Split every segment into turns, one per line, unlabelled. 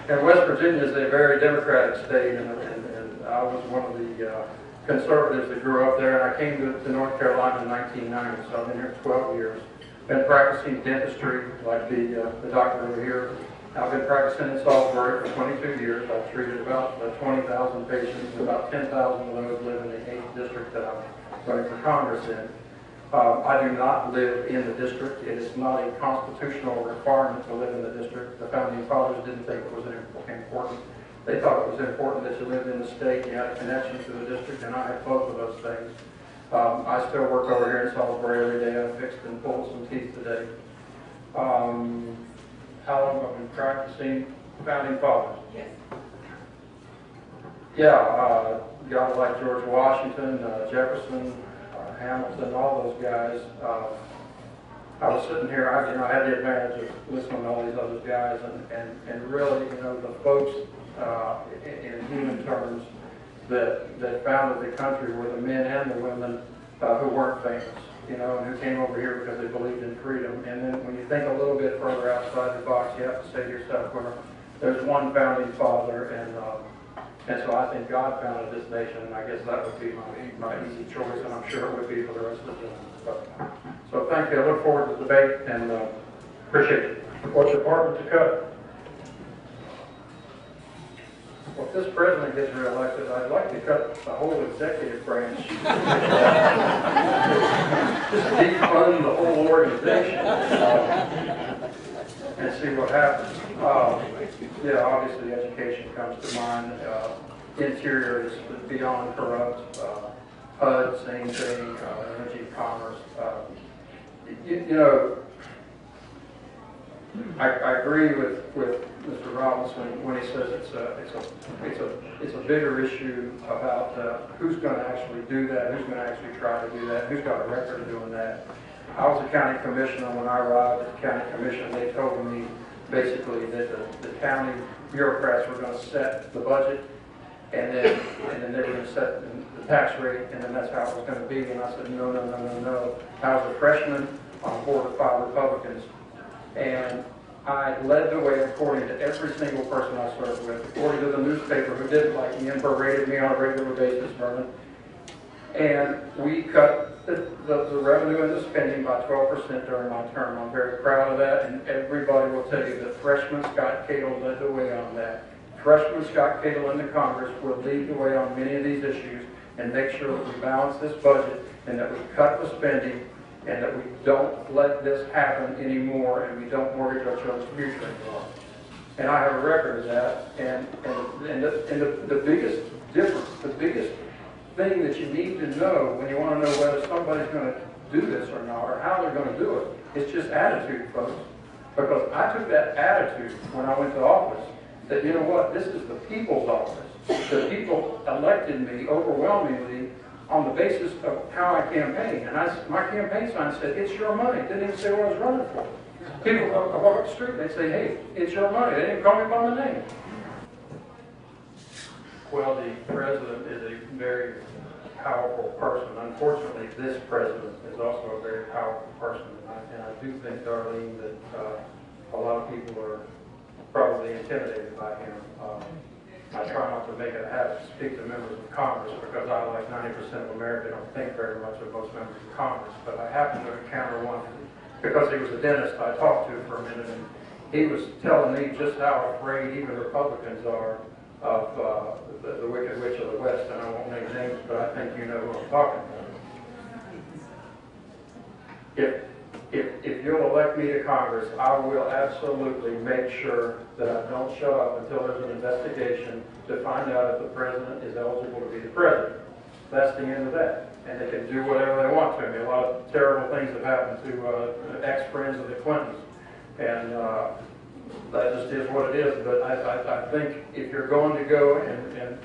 And West Virginia is a very democratic state, and I was one of the conservatives that grew up there, and I came to North Carolina in 1990, so I've been here 12 years. Been practicing dentistry, like the doctor over here. I've been practicing in Salisbury for 22 years. I've treated about 20,000 patients, and about 10,000 of those live in the 8th district that I'm running for Congress in. I do not live in the district. It is not a constitutional requirement to live in the district. The founding fathers didn't think it was important. They thought it was important that you lived in the state, you had a connection to the district, and I have both of those things. I still work over here in Salisbury every day. I fixed and pulled some teeth today. How long have I been practicing? Founding fathers.
Yes.
Yeah, guys like George Washington, Jefferson, Hamilton, all those guys. I was sitting here, I had the advantage of listening to all these other guys, and really, the folks in human terms that founded the country were the men and the women who weren't famous, and who came over here because they believed in freedom. And then when you think a little bit further outside the box, you have to say to yourself, well, there's one founding father, and so I think God founded this nation, and I guess that would be my easy choice, and I'm sure it would be for the rest of the gentlemen. So thank you. I look forward to the debate, and appreciate it. What department to cut? Well, if this president gets reelected, I'd like to cut the whole executive branch. Just defund the whole organization and see what happens. Yeah, obviously education comes to mind. Interior is beyond corrupt. HUD, same thing. Energy, commerce. I agree with Mr. Robinson when he says it's a bigger issue about who's going to actually do that, who's going to actually try to do that, who's got a record of doing that. I was a county commissioner when I arrived at the county commission. They told me basically that the county bureaucrats were going to set the budget, and then they were going to set the tax rate, and then that's how it was going to be. And I said, no. I was a freshman on a board of 5 Republicans, and I led the way according to every single person I served with, according to the newspaper who didn't like me and berated me on a regular basis, Vernon. And we cut the revenue and the spending by 12% during my term. I'm very proud of that, and everybody will tell you that Freshman Scott Keadle led the way on that. Freshman Scott Keadle in the Congress will lead the way on many of these issues and make sure that we balance this budget and that we cut the spending and that we don't let this happen anymore and we don't mortgage our children's future anymore. And I have a record of that, and the biggest difference, the biggest thing that you need to know when you want to know whether somebody's going to do this or not, or how they're going to do it, it's just attitude, folks. Because I took that attitude when I went to office, that you know what, this is the people's office. The people elected me overwhelmingly on the basis of how I campaigned. And my campaign sign said, it's your money. It didn't even say what I was running for. People walk up the street, they say, hey, it's your money. They didn't call me by my name. Well, the president is a very powerful person. Unfortunately, this president is also a very powerful person. And I do think, Darlene, that a lot of people are probably intimidated by him. I try not to make it a habit to speak to members of Congress because I, like 90% of America, don't think very much of most members of Congress. But I happened to encounter one because he was a dentist I talked to for a minute, and he was telling me just how afraid even Republicans are of the Wicked Witch of the West. And I won't name names, but I think you know who I'm talking about. If you'll elect me to Congress, I will absolutely make sure that I don't show up until there's an investigation to find out if the president is eligible to be the president. That's the end of that. And they can do whatever they want to me. A lot of terrible things have happened to ex-friends of the Clintons. And that just is what it is. But I think if you're going to go and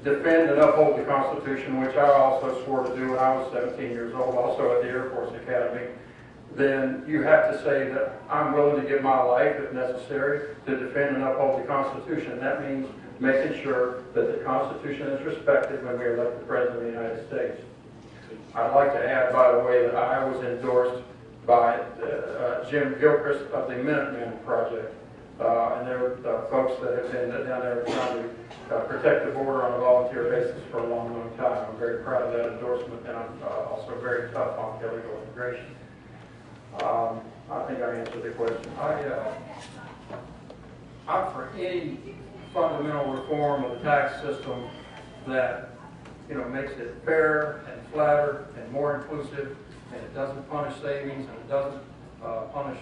defend and uphold the Constitution, which I also swore to do when I was 17 years old, also at the Air Force Academy, then you have to say that I'm willing to give my life, if necessary, to defend and uphold the Constitution. That means making sure that the Constitution is respected when we elect the President of the United States. I'd like to add, by the way, that I was endorsed by Jim Gilchrist of the Minutemen Project. And there are folks that have been down there trying to protect the border on a volunteer basis for a long, long time. I'm very proud of that endorsement, and I'm also very tough on illegal immigration. I think I answered the question. I'm for any fundamental reform of the tax system that makes it fair and flatter and more inclusive, and it doesn't punish savings, and it doesn't punish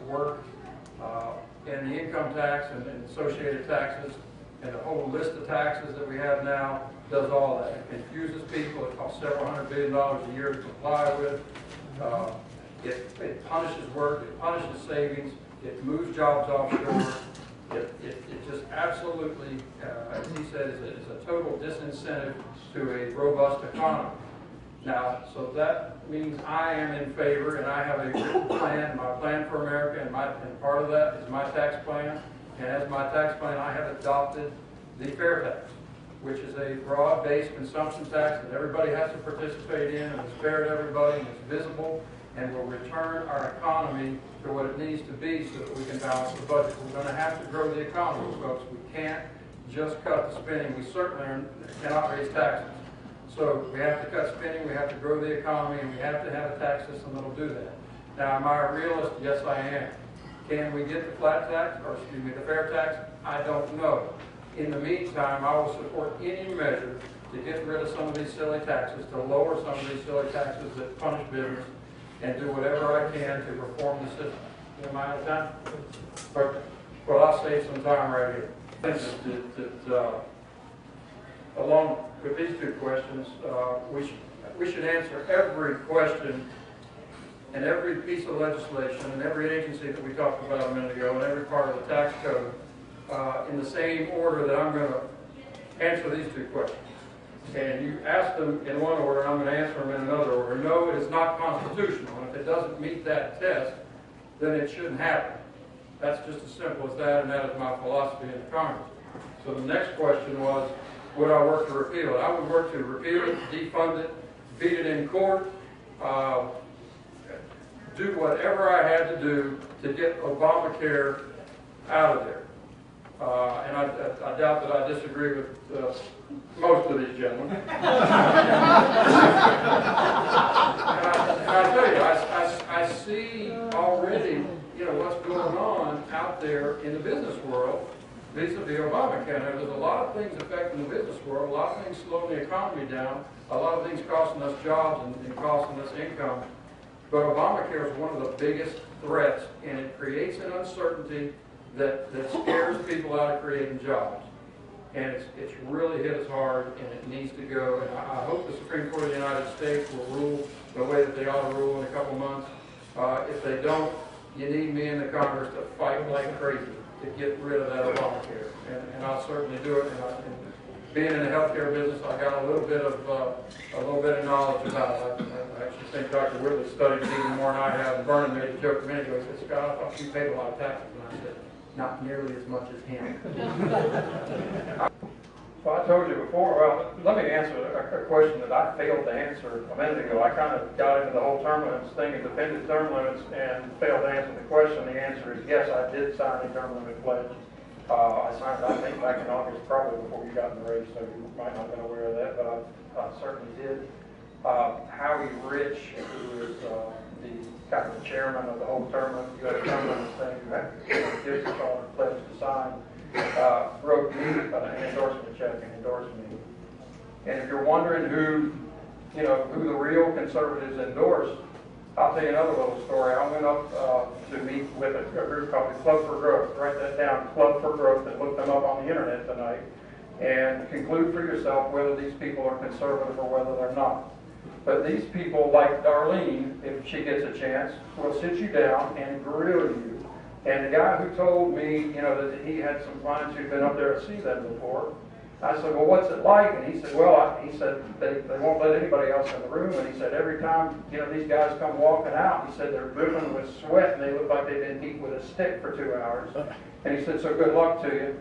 work. And the income tax and associated taxes and the whole list of taxes that we have now does all that. It confuses people. It costs several $100 billion a year to comply with. It punishes work. It punishes savings. It moves jobs offshore. It just absolutely, as he said, is a total disincentive to a robust economy. Now, so that means I am in favor, and I have a written plan, my plan for America, and part of that is my tax plan. And as my tax plan, I have adopted the fair tax, which is a broad-based consumption tax that everybody has to participate in, and it's fair to everybody, and it's visible, and will return our economy to what it needs to be so that we can balance the budget. We're going to have to grow the economy, folks. We can't just cut the spending. We certainly cannot raise taxes. So we have to cut spending, we have to grow the economy, and we have to have a tax system that will do that. Now, am I a realist? Yes, I am. Can we get the flat tax, or excuse me, the fair tax? I don't know. In the meantime, I will support any measure to get rid of some of these silly taxes, to lower some of these silly taxes that punish business, and do whatever I can to reform the system. Am I out of time? Perfect. Well, I'll save some time right here. Along with these two questions, we should answer every question and every piece of legislation and every agency that we talked about a minute ago and every part of the tax code in the same order that I'm going to answer these two questions. And you ask them in one order, and I'm going to answer them in another order. No, it is not constitutional. And if it doesn't meet that test, then it shouldn't happen. That's just as simple as that, and that is my philosophy in the Congress. So the next question was, would I work to repeal it? I would work to repeal it, defund it, beat it in court, do whatever I had to do to get Obamacare out of there. And I doubt that I disagree with most of these gentlemen. And I tell you, I see already, what's going on out there in the business world vis-a-vis Obamacare. There's a lot of things affecting the business world, a lot of things slowing the economy down, a lot of things costing us jobs and costing us income. But Obamacare is one of the biggest threats, and it creates an uncertainty that scares people out of creating jobs. And it's really hit us hard, and it needs to go. And I hope the Supreme Court of the United States will rule the way that they ought to rule in a couple months. If they don't, you need me in the Congress to fight like crazy to get rid of that Obamacare. And I'll certainly do it. And being in the healthcare business, I got a little bit of knowledge about it. I actually think Dr. Whitley studied it even more than I have. And Vernon made a joke a minute ago. He said, "Scott, I thought you paid a lot of taxes." And I said, "Not nearly as much as him." Well, I told you before, well, let me answer a question that I failed to answer a minute ago. I kind of got into the whole term limits thing and defended term limits and failed to answer the question. The answer is yes, I did sign a term limit pledge. I signed it, I think, back in August, probably before you got in the race, so you might not have been aware of that, but I certainly did. Howie Rich, who is kind of the chairman of the whole term limit, U.S. term limits thing, who gives us all a pledge to sign, wrote me an endorsement check and endorsed me. And if you're wondering who the real conservatives endorsed, I'll tell you another little story. I went up to meet with a group called the Club for Growth. Write that down, Club for Growth, and look them up on the internet tonight. And conclude for yourself whether these people are conservative or whether they're not. But these people, like Darlene, if she gets a chance, will sit you down and grill you. And the guy who told me, that he had some clients who'd been up there to see them before, I said, "Well, what's it like?" And he said, "Well," he said, they won't let anybody else in the room. And he said, every time, these guys come walking out, he said, they're dripping with sweat and they look like they've been beat with a stick for 2 hours. And he said, "So good luck to you."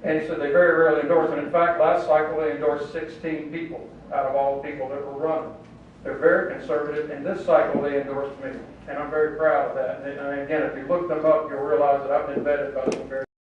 And he said, they very rarely endorse. And in fact, last cycle, they endorsed 16 people out of all the people that were running. They're very conservative. And this cycle, they endorsed me. and I'm very proud of that. And again, if you look them up, you'll realize that I've been vetted by some very